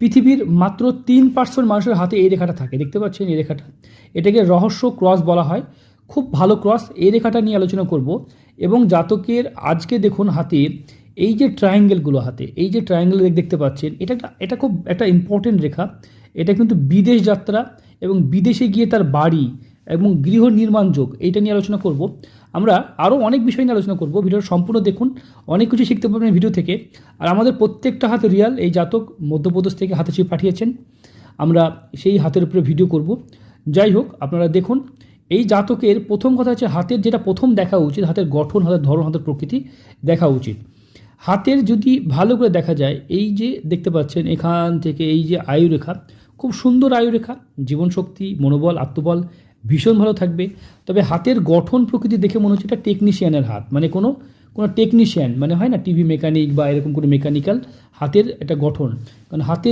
পৃথিবীর মাত্র 3% মানুষের হাতে এই রেখাটা থাকে, দেখতে পাচ্ছেন এই রেখাটা, এটাকে রহস্য ক্রস বলা হয়। খুব ভালো ক্রস, এই রেখাটা নিয়ে আলোচনা করব। এবং জাতকের আজকে দেখুন হাতে এই যে ট্রায়াঙ্গেলগুলো, হাতে এই যে ট্রায়াঙ্গেল দেখতে পাচ্ছেন, এটা খুব একটা ইম্পর্টেন্ট রেখা। এটা কিন্তু বিদেশ যাত্রা এবং বিদেশে গিয়ে তার বাড়ি এবং গৃহ নির্মাণ যোগ, এইটা নিয়ে আলোচনা করব। আমরা আরও অনেক বিষয় নিয়ে আলোচনা করব, ভিডিওটা সম্পূর্ণ দেখুন, অনেক কিছু শিখতে পারবেন ভিডিও থেকে। আর আমাদের প্রত্যেকটা হাতে রিয়াল, এই জাতক মধ্যপ্রদেশ থেকে হাতে ছবি পাঠিয়েছেন, আমরা সেই হাতের উপরে ভিডিও করব। যাই হোক, আপনারা দেখুন, এই জাতকের প্রথম কথা হচ্ছে হাতের যেটা প্রথম দেখা উচিত, হাতের গঠন, হাতের ধরন, হাতের প্রকৃতি দেখা উচিত। হাতের যদি ভালো করে দেখা যায়, এই যে দেখতে পাচ্ছেন এখান থেকে এই যে আয়ুরেখা, খুব সুন্দর আয়ুরেখা, জীবনশক্তি, মনোবল, আত্মবল ভীষণ ভালো থাকবে। তবে হাতের গঠন প্রকৃতি দেখে মনে হচ্ছে এটা টেকনিশিয়ানের হাত, মানে কোনো টেকনিশিয়ান, মানে হয় না টিভি মেকানিক বা এরকম কোনো মেকানিক্যাল হাতের একটা গঠন। কারণ হাতের